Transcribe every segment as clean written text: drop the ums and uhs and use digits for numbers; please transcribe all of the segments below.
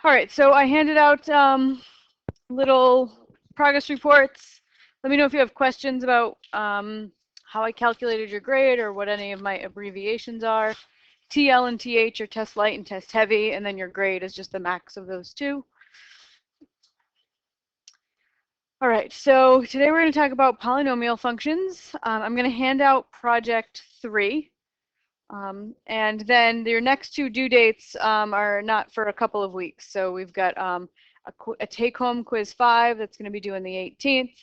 All right, so I handed out little progress reports. Let me know if you have questions about how I calculated your grade or what any of my abbreviations are. TL and TH are test light and test heavy, and then your grade is just the max of those two. All right, so today we're going to talk about polynomial functions. I'm going to hand out project 3. And then your next 2 due dates are not for a couple of weeks. So we've got a take-home quiz 5 that's going to be due on the 18th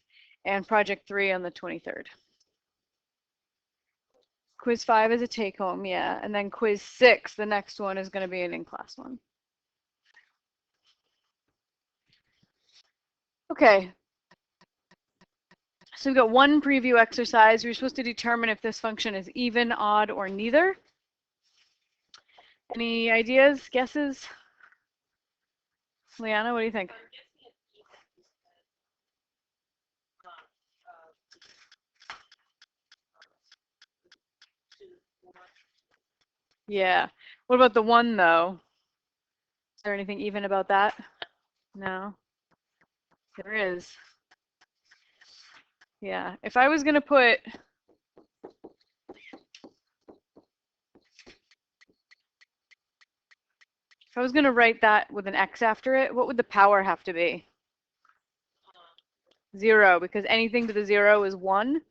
and project 3 on the 23rd. Quiz 5 is a take-home, yeah. And then quiz 6, the next one, is going to be an in-class one. Okay. So we've got one preview exercise. We're supposed to determine if this function is even, odd, or neither. Any ideas, guesses? Liana, what do you think? Yeah. What about the 1, though? Is there anything even about that? No. There is. Yeah. If I was going to put... If I was going to write that with an x after it, what would the power have to be? 0, because anything to the 0 is 1.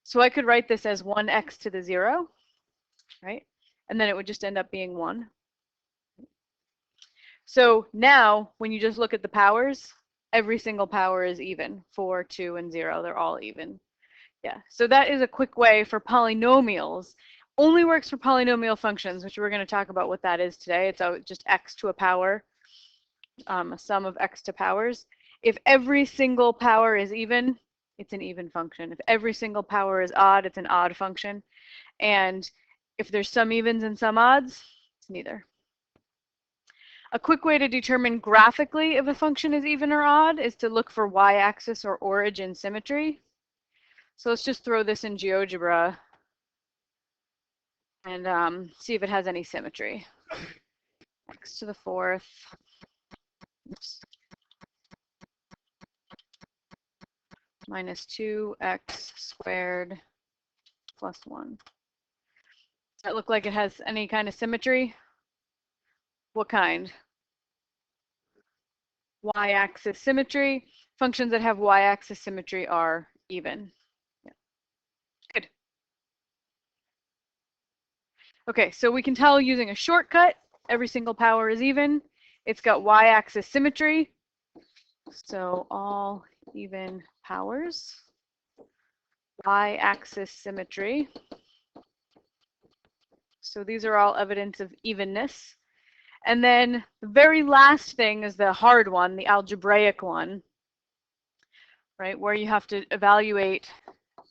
So I could write this as 1x to the 0, right? And then it would just end up being 1. So now, when you just look at the powers, every single power is even. 4, 2, and 0, they're all even. Yeah, so that is a quick way for polynomials. Only works for polynomial functions, which we're going to talk about what that is today. It's just x to a power, a sum of x to powers. If every single power is even, it's an even function. If every single power is odd, it's an odd function. And if there's some evens and some odds, it's neither. A quick way to determine graphically if a function is even or odd is to look for y-axis or origin symmetry. So let's just throw this in GeoGebra and see if it has any symmetry. X to the 4th. Oops. Minus 2x squared plus 1. Does that look like it has any kind of symmetry? What kind? Y-axis symmetry. Functions that have y-axis symmetry are even. Yeah. Good. Okay, so we can tell using a shortcut, every single power is even. It's got y-axis symmetry. So all even powers. Y-axis symmetry. So these are all evidence of evenness. And then the very last thing is the hard one, the algebraic one, right, where you have to evaluate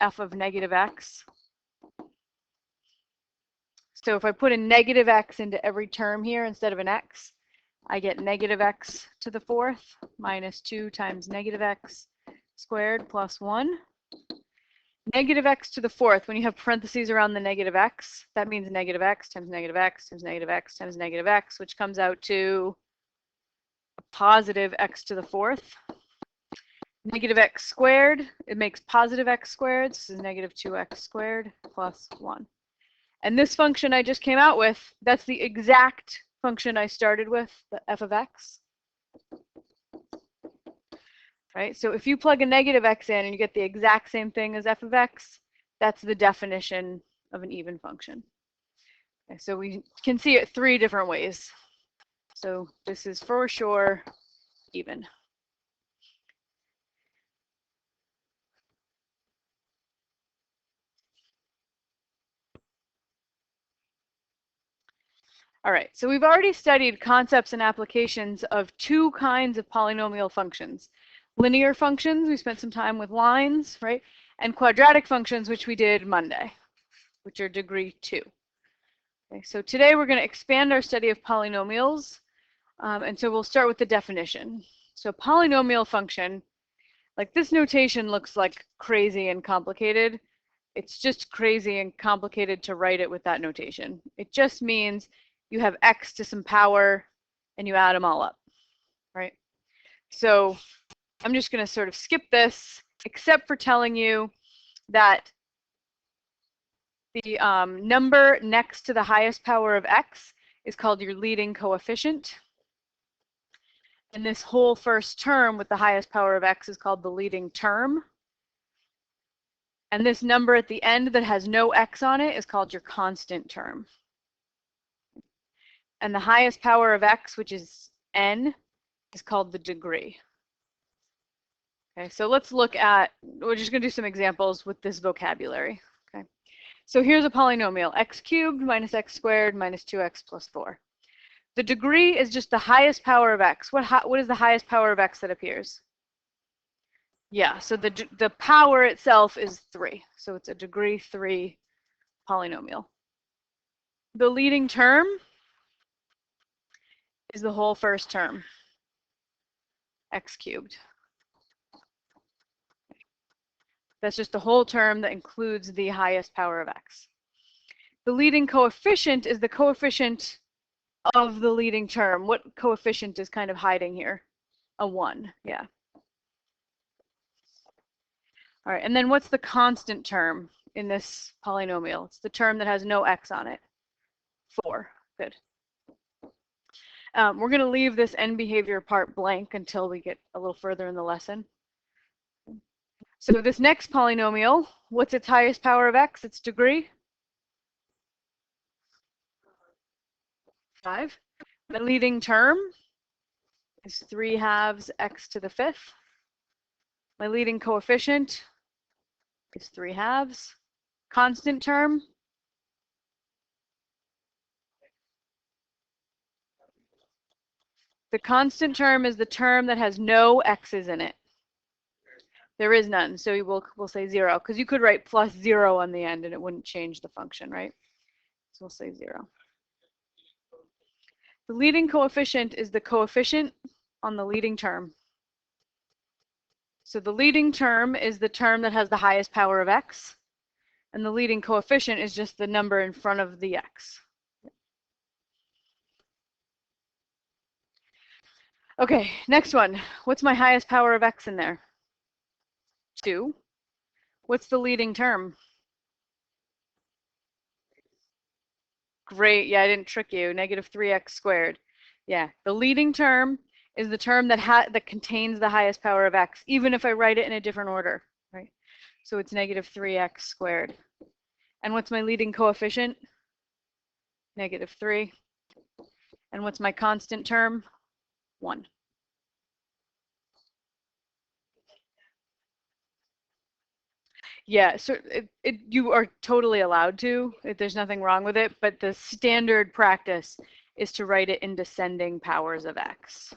f of negative x. So if I put a negative x into every term here instead of an x, I get negative x to the 4th minus 2 times negative x squared plus 1. Negative x to the 4th, when you have parentheses around the negative x, that means negative x times negative x times negative x times negative x, which comes out to a positive x to the 4th. Negative x squared, it makes positive x squared. This is negative 2x squared plus 1. And this function I just came out with, that's the exact function I started with, the f of x. Right? So if you plug a negative x in and you get the exact same thing as f of x, that's the definition of an even function. Okay, so we can see it 3 different ways. So this is for sure even. All right, so we've already studied concepts and applications of 2 kinds of polynomial functions. Linear functions, we spent some time with lines, right? And quadratic functions, which we did Monday, which are degree 2. Okay, so today we're going to expand our study of polynomials, and so we'll start with the definition. So polynomial function, like this notation looks like crazy and complicated. It's just crazy and complicated to write it with that notation. It just means you have x to some power and you add them all up. right? So I'm just going to sort of skip this, except for telling you that the number next to the highest power of x is called your leading coefficient. And this whole first term with the highest power of x is called the leading term. And this number at the end that has no x on it is called your constant term. And the highest power of x, which is n, is called the degree. Okay, so let's look at, we're just going to do some examples with this vocabulary. Okay, so here's a polynomial, x cubed minus x squared minus 2x plus 4. The degree is just the highest power of x. What is the highest power of x that appears? Yeah, so the power itself is 3. So it's a degree 3 polynomial. The leading term is the whole first term, x cubed. That's just the whole term that includes the highest power of x. The leading coefficient is the coefficient of the leading term. What coefficient is kind of hiding here? A 1, yeah. All right, and then what's the constant term in this polynomial? It's the term that has no x on it. 4, good. We're going to leave this end behavior part blank until we get a little further in the lesson. So this next polynomial, what's its highest power of x? Its degree? 5. The leading term is 3/2 x to the 5th. My leading coefficient is 3/2. Constant term? The constant term is the term that has no x's in it. There is none, so we'll say 0, because you could write plus 0 on the end and it wouldn't change the function, right? So we'll say 0. The leading coefficient is the coefficient on the leading term. So the leading term is the term that has the highest power of x, and the leading coefficient is just the number in front of the x. Okay, next one. What's my highest power of x in there? 2. What's the leading term? Great, yeah, I didn't trick you. Negative 3x squared. Yeah, the leading term is the term that contains the highest power of x, even if I write it in a different order, right? So it's negative 3x squared. And what's my leading coefficient? Negative 3. And what's my constant term? 1. Yeah, so you are totally allowed to. There's nothing wrong with it, but the standard practice is to write it in descending powers of x.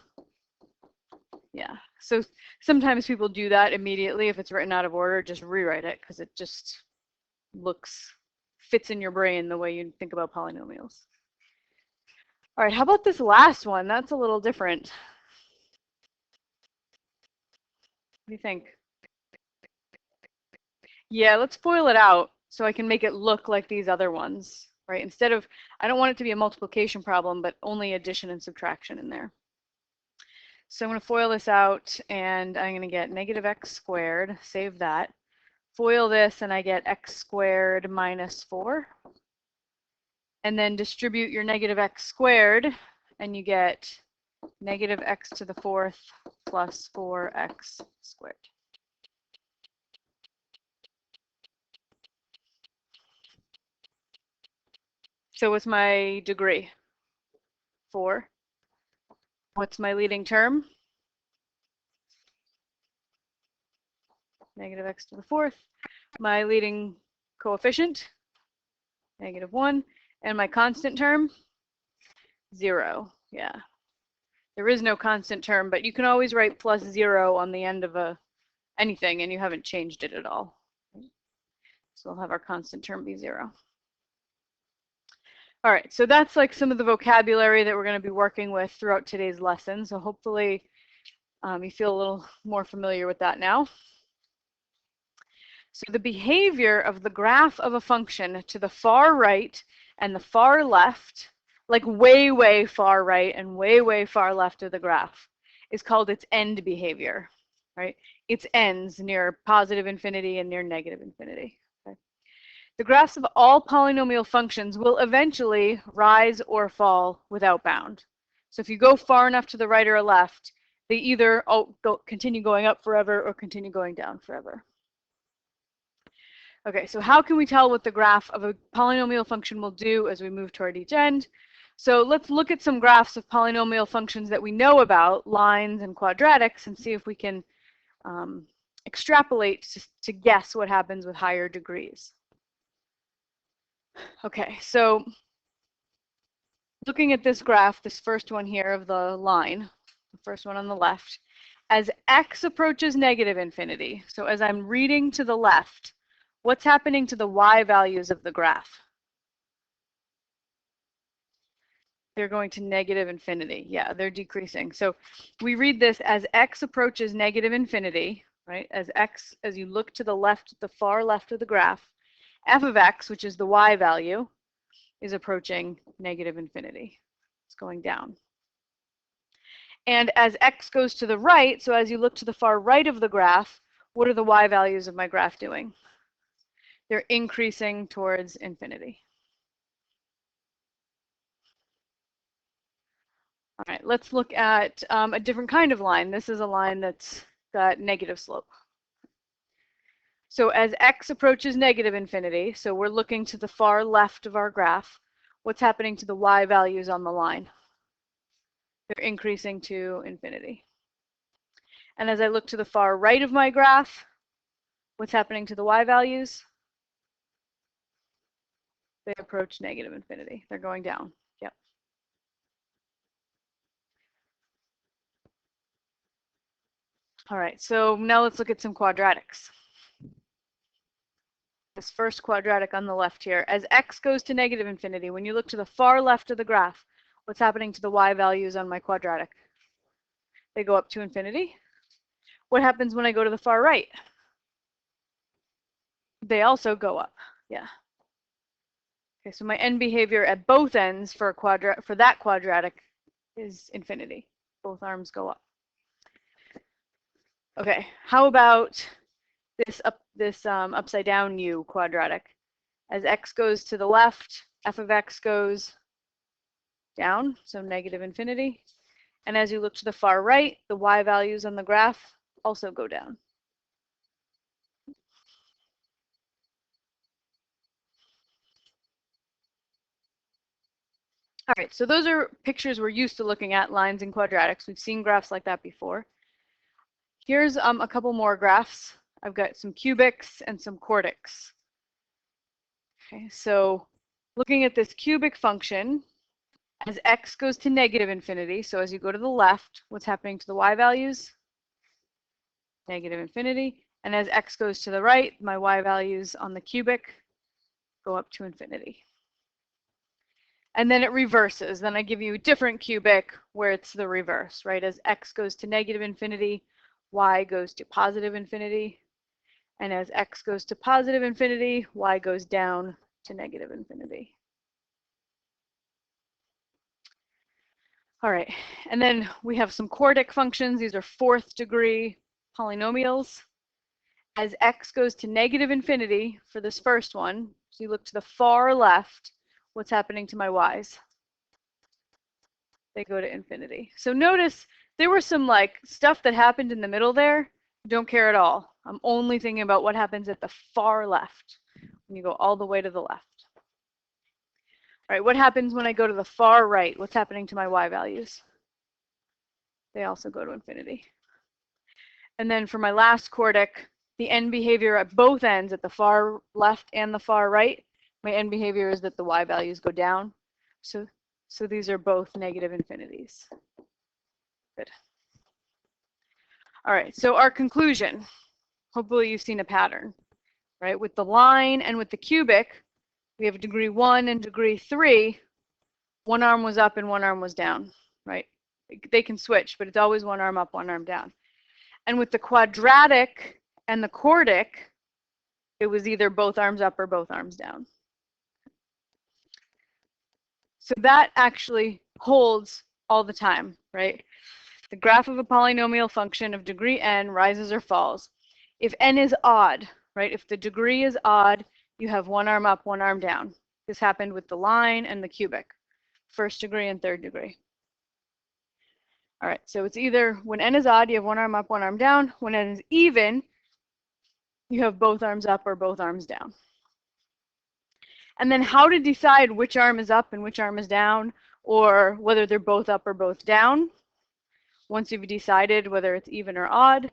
Yeah, so sometimes people do that immediately. If it's written out of order, just rewrite it because it just fits in your brain the way you think about polynomials. All right, how about this last one? That's a little different. What do you think? Yeah, let's FOIL it out so I can make it look like these other ones, right? Instead of, I don't want it to be a multiplication problem, but only addition and subtraction in there. So I'm going to FOIL this out, and I'm going to get negative x squared, save that. FOIL this, and I get x squared minus 4. And then distribute your negative x squared, and you get negative x to the 4th plus 4x squared. So what's my degree? 4. What's my leading term? Negative x to the 4th. My leading coefficient? Negative 1. And my constant term? 0. Yeah. There is no constant term, but you can always write plus 0 on the end of anything, and you haven't changed it at all. So we'll have our constant term be 0. All right, so that's like some of the vocabulary that we're going to be working with throughout today's lesson. So hopefully you feel a little more familiar with that now. So the behavior of the graph of a function to the far right and the far left, like way, way far right and way, way far left of the graph, is called its end behavior, right? Its ends near positive infinity and near negative infinity. Okay? The graphs of all polynomial functions will eventually rise or fall without bound. So if you go far enough to the right or left, they either continue going up forever or continue going down forever. Okay, so how can we tell what the graph of a polynomial function will do as we move toward each end? So let's look at some graphs of polynomial functions that we know about, lines and quadratics, and see if we can extrapolate to guess what happens with higher degrees. Okay, so looking at this graph, this first one here of the line, the first one on the left, as x approaches negative infinity, so as I'm reading to the left, what's happening to the y values of the graph? They're going to negative infinity. Yeah, they're decreasing. So we read this as x approaches negative infinity, right? As you look to the left, the far left of the graph, f of x, which is the y value, is approaching negative infinity. It's going down. And as x goes to the right, so as you look to the far right of the graph, what are the y values of my graph doing? They're increasing towards infinity. All right, let's look at a different kind of line. This is a line that's got negative slope. So as x approaches negative infinity, so we're looking to the far left of our graph, what's happening to the y values on the line? They're increasing to infinity. And as I look to the far right of my graph, what's happening to the y values? They approach negative infinity. They're going down. Yep. All right, so now let's look at some quadratics. This first quadratic on the left here, as x goes to negative infinity, when you look to the far left of the graph, what's happening to the y values on my quadratic? They go up to infinity. What happens when I go to the far right? They also go up. Yeah. Okay, so my end behavior at both ends for that quadratic is infinity. Both arms go up. Okay, how about this upside down U quadratic? As x goes to the left, f of x goes down, so negative infinity. And as you look to the far right, the y values on the graph also go down. All right, so those are pictures we're used to looking at, lines and quadratics. We've seen graphs like that before. Here's a couple more graphs. I've got some cubics and some quartics. Okay, so looking at this cubic function, as x goes to negative infinity, so as you go to the left, what's happening to the y values? Negative infinity. And as x goes to the right, my y values on the cubic go up to infinity. And then it reverses. Then I give you a different cubic where it's the reverse, right? As x goes to negative infinity, y goes to positive infinity. And as x goes to positive infinity, y goes down to negative infinity. All right, and then we have some quartic functions. These are fourth degree polynomials. As x goes to negative infinity for this first one, so you look to the far left, what's happening to my y's? They go to infinity. So notice there was some like stuff that happened in the middle there. Don't care at all. I'm only thinking about what happens at the far left when you go all the way to the left. All right, what happens when I go to the far right? What's happening to my y values? They also go to infinity. And then for my last quartic, the end behavior at both ends, at the far left and the far right, my end behavior is that the y values go down. So these are both negative infinities. Good. All right, so our conclusion. Hopefully you've seen a pattern, right? With the line and with the cubic, we have degree 1 and degree 3. One arm was up and one arm was down, right? They can switch, but it's always one arm up, one arm down. And with the quadratic and the quartic, it was either both arms up or both arms down. So that actually holds all the time, right? The graph of a polynomial function of degree n rises or falls. If n is odd, right? If the degree is odd, you have one arm up, one arm down. This happened with the line and the cubic, first degree and third degree. All right, so it's either when n is odd, you have one arm up, one arm down. When n is even, you have both arms up or both arms down. And then how to decide which arm is up and which arm is down, or whether they're both up or both down. Once you've decided whether it's even or odd,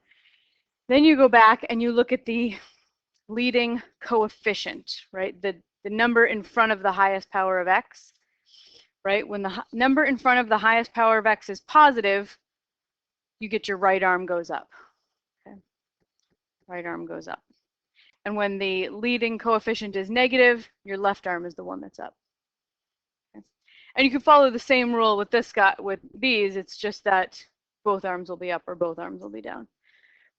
then you go back and you look at the leading coefficient, right? The number in front of the highest power of x, right? When the number in front of the highest power of x is positive, you get your right arm goes up. Okay? Right arm goes up. And when the leading coefficient is negative, your left arm is the one that's up. Okay? And you can follow the same rule with this guy, with these. It's just that both arms will be up or both arms will be down.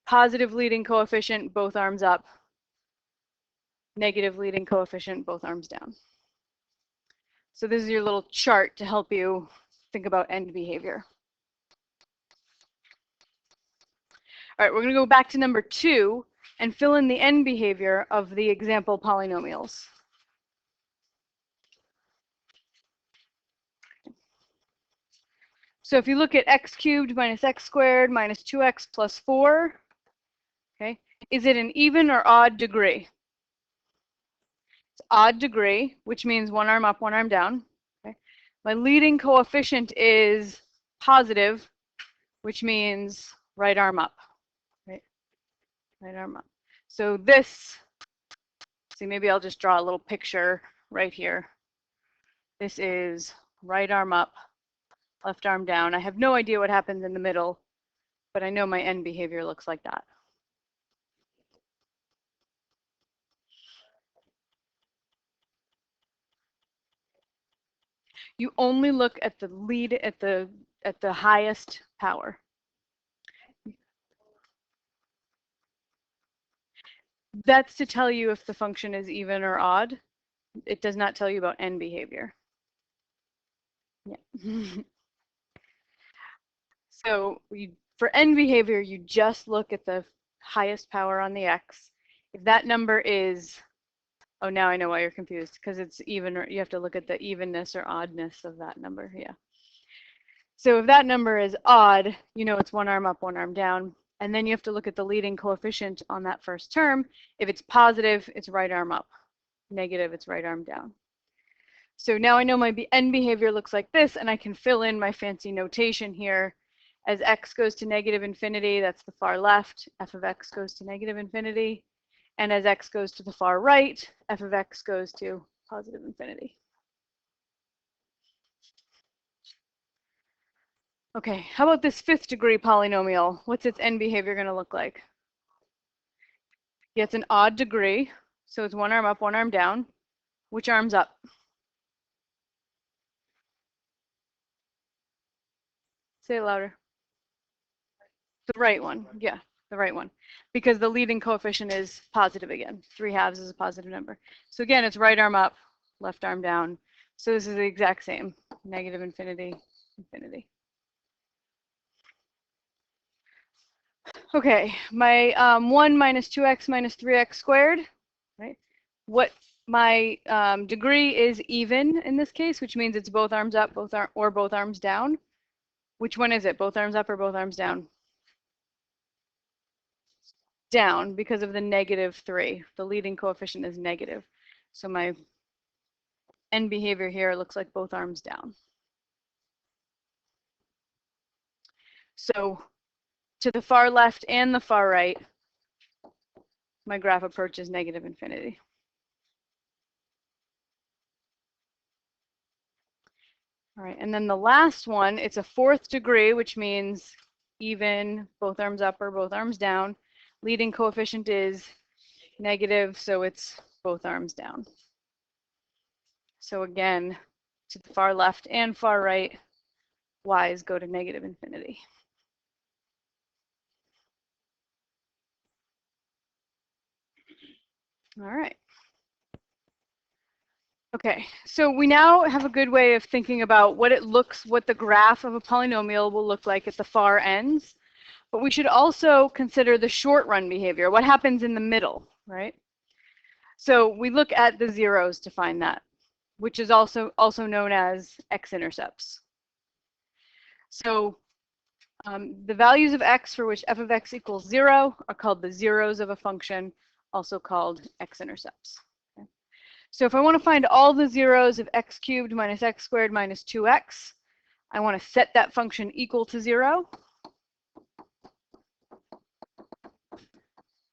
Positive leading coefficient, both arms up. Negative leading coefficient, both arms down. So this is your little chart to help you think about end behavior. All right, we're going to go back to number 2 and fill in the end behavior of the example polynomials. So if you look at x cubed minus x squared minus 2x plus 4, okay, is it an even or odd degree? It's odd degree, which means one arm up, one arm down. Okay. My leading coefficient is positive, which means right arm up. Right, right arm up. So this, see, maybe I'll just draw a little picture right here. This is right arm up, left arm down. I have no idea what happens in the middle, but I know my end behavior looks like that. You only look at the lead at the highest power. That's to tell you if the function is even or odd. It does not tell you about end behavior. Yeah. So for end behavior, you just look at the highest power on the x. If that number is, oh, now I know why you're confused, because it's even, or you have to look at the evenness or oddness of that number. Yeah. So if that number is odd, you know it's one arm up, one arm down. And then you have to look at the leading coefficient on that first term. If it's positive, it's right arm up. Negative, it's right arm down. So now I know my end behavior looks like this, and I can fill in my fancy notation here. As x goes to negative infinity, that's the far left, f of x goes to negative infinity. And as x goes to the far right, f of x goes to positive infinity. Okay, how about this 5th degree polynomial? What's its end behavior going to look like? Yeah, it's an odd degree, so it's one arm up, one arm down. Which arm's up? Say it louder. The right one, yeah, the right one. Because the leading coefficient is positive again. 3/2 is a positive number. So again, it's right arm up, left arm down. So this is the exact same, negative infinity, infinity. Okay, my 1 minus 2x minus 3x squared, right? What my degree is even in this case, which means it's both arms up, both arms down. Which one is it? Both arms up or both arms down? Down, because of the -3. The leading coefficient is negative. So my end behavior here looks like both arms down. So to the far left and the far right, my graph approaches negative infinity. All right, and then the last one, it's a 4th degree, which means even, both arms up or both arms down. Leading coefficient is negative, so it's both arms down. So again, to the far left and far right, y's go to negative infinity. All right. Okay, so we now have a good way of thinking about what the graph of a polynomial will look like at the far ends, but we should also consider the short run behavior, what happens in the middle, right? So we look at the zeros to find that, which is also known as X-intercepts. So the values of x for which f of x equals 0 are called the zeros of a function, also called X-intercepts. Okay? So if I want to find all the zeros of x cubed minus x squared minus 2x, I want to set that function equal to 0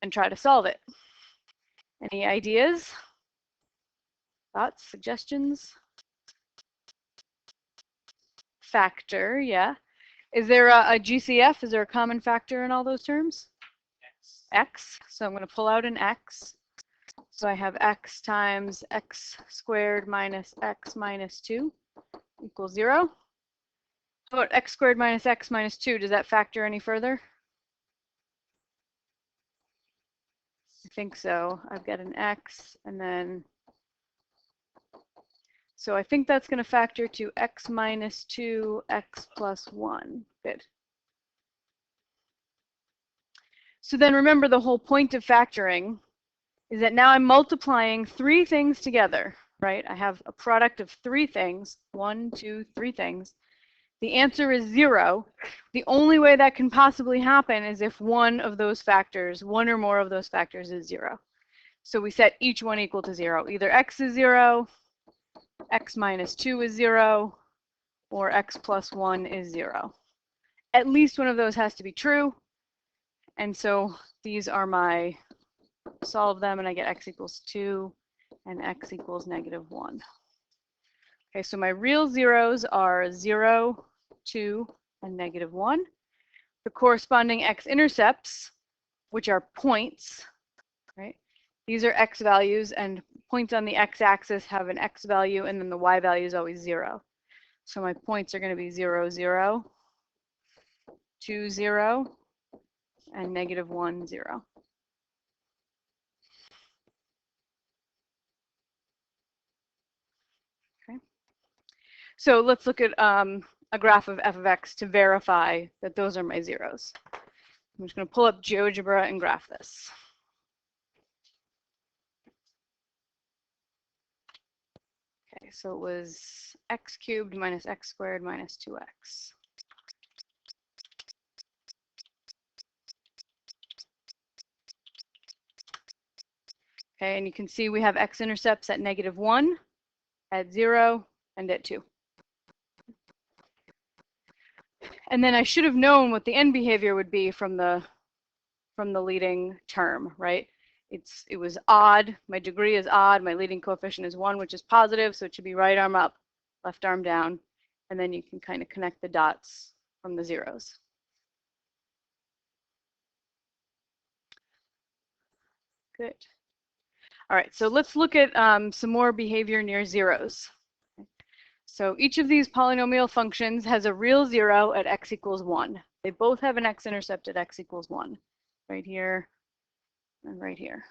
and try to solve it. Any ideas? Thoughts? Suggestions? Factor, yeah. Is there a GCF? Is there a common factor in all those terms? X. So I'm going to pull out an x. So I have x times x squared minus x minus 2 equals 0. How about x squared minus x minus 2? Does that factor any further? I think so. I've got an x and then, so I think that's going to factor to x minus 2, x plus 1. Good. So then remember, the whole point of factoring is that now I'm multiplying three things together, right? I have a product of three things, 1, 2, 3 things. The answer is 0. The only way that can possibly happen is if one of those factors, one or more of those factors, is 0. So we set each one equal to 0. Either x is 0, x minus 2 is 0, or x plus 1 is 0. At least one of those has to be true. And so these are my, solve them, and I get x equals 2 and x equals -1. Okay, so my real zeros are 0, 2, and -1. The corresponding x-intercepts, which are points, right? These are x values, and points on the x-axis have an x value, and then the y value is always 0. So my points are going to be 0, 0, 2, 0, and -1, 0. Okay. So let's look at a graph of f of x to verify that those are my zeros. I'm just going to pull up GeoGebra and graph this. Okay, so it was x cubed minus x squared minus 2x. Okay, and you can see we have x-intercepts at -1, at 0, and at 2. And then I should have known what the end behavior would be from the leading term, right? It was odd. My degree is odd. My leading coefficient is 1, which is positive, so it should be right arm up, left arm down, and then you can kind of connect the dots from the zeros. Good. All right, so let's look at some more behavior near zeros. So each of these polynomial functions has a real 0 at x equals 1. They both have an x-intercept at x equals 1, right here and right here.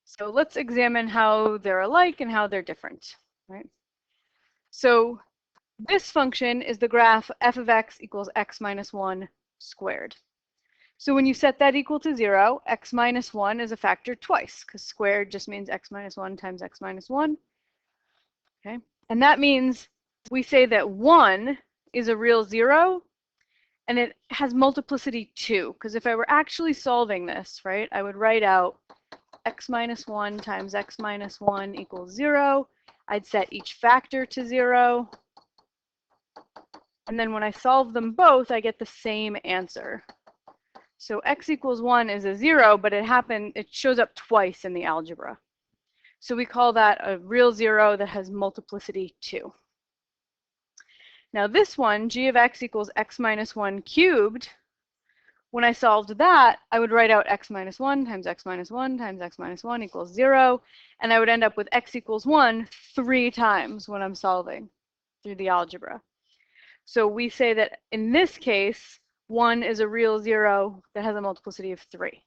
So let's examine how they're alike and how they're different, right? So this function is the graph f of x equals x minus 1 squared. So when you set that equal to 0, x minus 1 is a factor twice, because squared just means x minus 1 times x minus 1. Okay, and that means we say that 1 is a real 0, and it has multiplicity 2, because if I were actually solving this, right, I would write out x minus 1 times x minus 1 equals 0. I'd set each factor to 0. And then when I solve them both, I get the same answer. So x equals 1 is a 0, but it shows up twice in the algebra. So we call that a real 0 that has multiplicity 2. Now this one, g of x equals x minus 1 cubed, when I solved that, I would write out x minus 1 times x minus 1 times x minus 1 equals 0, and I would end up with x equals 1 3 times when I'm solving through the algebra. So we say that in this case, 1 is a real 0 that has a multiplicity of 3.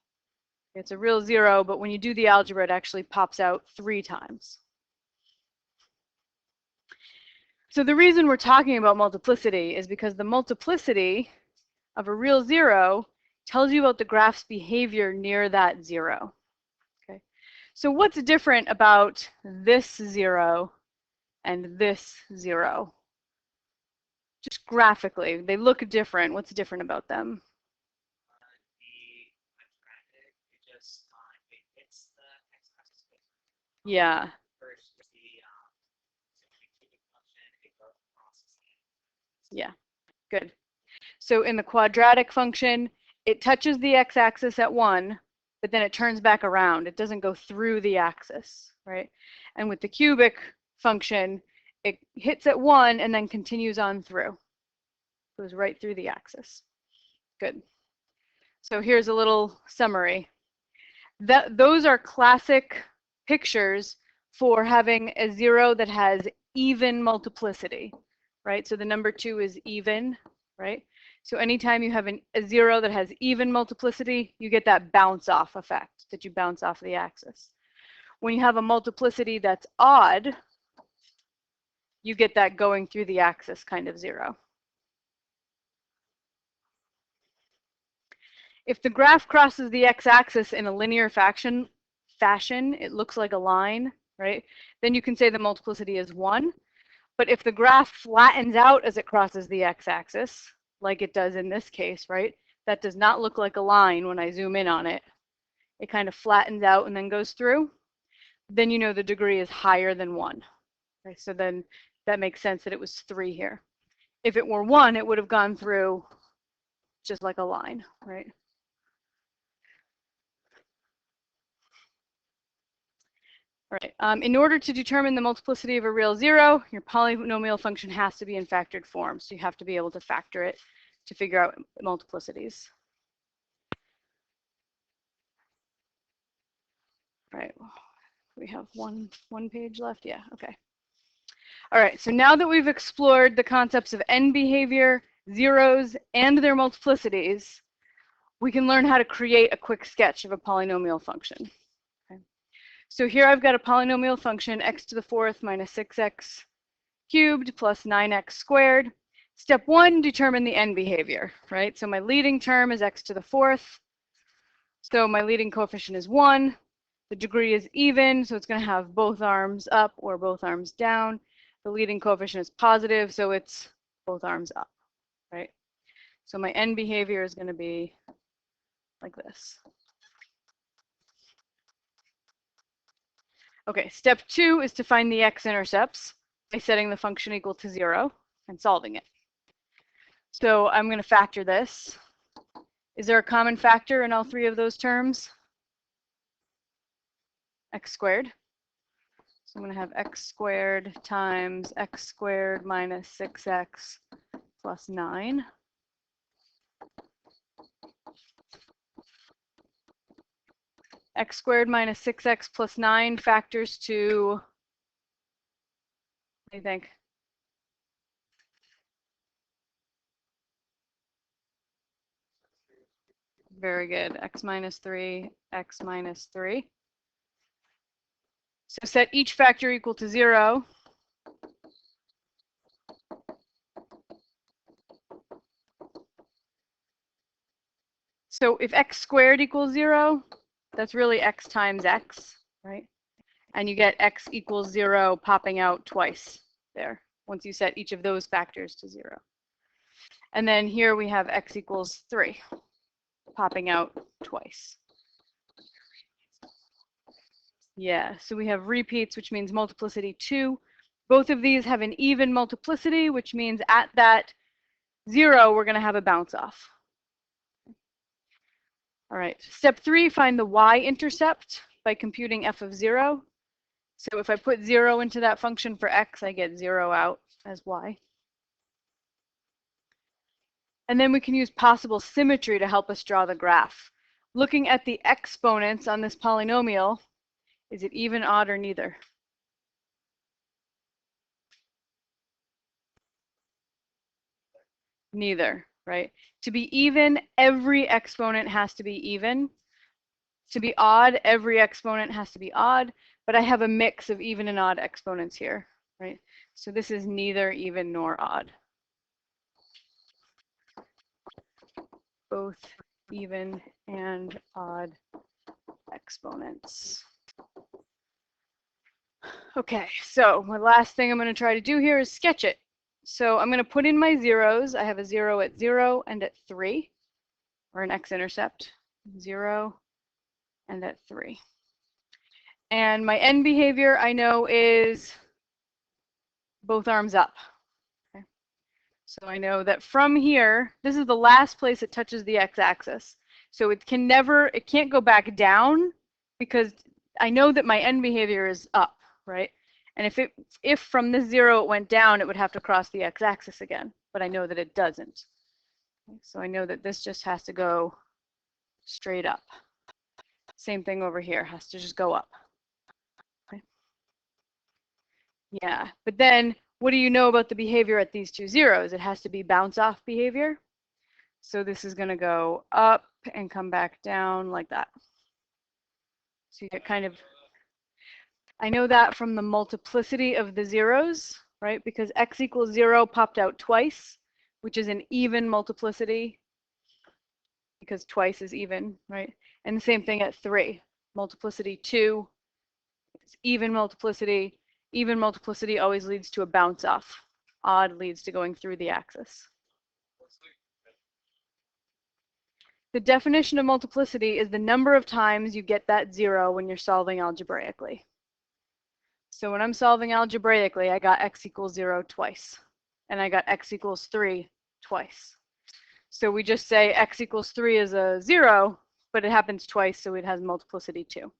It's a real 0, but when you do the algebra, it actually pops out 3 times. So the reason we're talking about multiplicity is because the multiplicity of a real zero tells you about the graph's behavior near that zero. Okay. So what's different about this zero and this zero? Just graphically, they look different. What's different about them? Yeah. Yeah, good. So in the quadratic function, it touches the x-axis at 1, but then it turns back around. It doesn't go through the axis, right? And with the cubic function, it hits at 1 and then continues on through. Goes right through the axis. Good. So here's a little summary. Those are classic pictures for having a zero that has even multiplicity, right? So the number 2 is even, right? So anytime you have a zero that has even multiplicity, you get that bounce off effect, that you bounce off the axis. When you have a multiplicity that's odd, you get that going through the axis kind of zero. If the graph crosses the x-axis in a linear fashion, it looks like a line, right? Then you can say the multiplicity is 1. But if the graph flattens out as it crosses the x-axis, like it does in this case, right? That does not look like a line when I zoom in on it. It kind of flattens out and then goes through. Then you know the degree is higher than 1. Okay, so then that makes sense that it was 3 here. If it were 1, it would have gone through just like a line, right? All right, in order to determine the multiplicity of a real zero, your polynomial function has to be in factored form. So you have to be able to factor it to figure out multiplicities. All right, we have one page left. Yeah, okay. All right, so now that we've explored the concepts of end behavior, zeros, and their multiplicities, we can learn how to create a quick sketch of a polynomial function. Okay. So here I've got a polynomial function, x to the 4th minus 6x cubed plus 9x squared. Step 1, determine the end behavior, right? So my leading term is x to the 4th. So my leading coefficient is 1. The degree is even, so it's going to have both arms up or both arms down. The leading coefficient is positive, so it's both arms up, right? So my end behavior is going to be like this. Okay, step 2 is to find the x-intercepts by setting the function equal to 0 and solving it. So I'm going to factor this. Is there a common factor in all 3 of those terms? X squared. So I'm going to have x squared times x squared minus 6x plus 9. X squared minus 6x plus 9 factors to, what do you think? Very good. X minus 3, x minus 3. So set each factor equal to 0. So if x squared equals 0, that's really x times x, right? And you get x equals 0 popping out twice there, once you set each of those factors to 0. And then here we have x equals 3 popping out twice. Yeah, so we have repeats, which means multiplicity 2. Both of these have an even multiplicity, which means at that 0, we're going to have a bounce off. All right, step 3, find the y-intercept by computing f of 0. So if I put 0 into that function for x, I get 0 out as y. And then we can use possible symmetry to help us draw the graph. Looking at the exponents on this polynomial, is it even, odd, or neither? Neither, right? To be even, every exponent has to be even. To be odd, every exponent has to be odd, but I have a mix of even and odd exponents here, right? So this is neither even nor odd. Both even and odd exponents. Okay, so my last thing I'm going to try to do here is sketch it. So I'm going to put in my zeros. I have a 0 at 0 and at 3, or an x-intercept, 0 and at 3. And my end behavior I know is both arms up. Okay. So I know that from here, this is the last place it touches the x-axis. So it can't go back down because I know that my end behavior is up, right? And if from this 0 it went down, it would have to cross the x-axis again, but I know that it doesn't. Okay, so I know that this just has to go straight up. Same thing over here, has to just go up. Okay. Yeah, but then what do you know about the behavior at these two zeros? It has to be bounce off behavior. So this is going to go up and come back down like that. So you get kind of, I know that from the multiplicity of the zeros, right? Because x equals 0 popped out twice, which is an even multiplicity because twice is even, right? And the same thing at 3. Multiplicity 2 is even multiplicity. Even multiplicity always leads to a bounce off. Odd leads to going through the axis. The definition of multiplicity is the number of times you get that 0 when you're solving algebraically. So when I'm solving algebraically, I got x equals 0 twice, and I got x equals 3 twice. So we just say x equals 3 is a 0, but it happens twice, so it has multiplicity 2.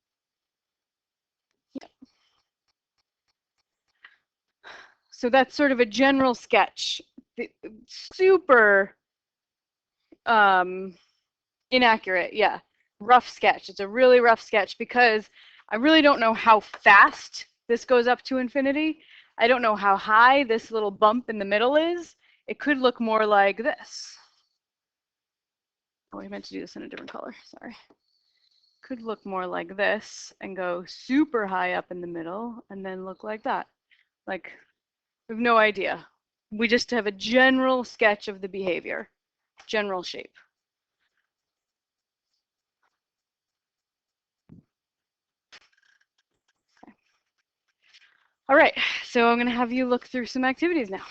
Yeah. So that's sort of a general sketch. Super inaccurate, yeah. Rough sketch. It's a really rough sketch because I really don't know how fast this goes up to infinity. I don't know how high this little bump in the middle is. It could look more like this. Oh, I meant to do this in a different color, sorry. Could look more like this and go super high up in the middle and then look like that. Like, we have no idea. We just have a general sketch of the behavior, general shape. Okay. All right, so I'm going to have you look through some activities now.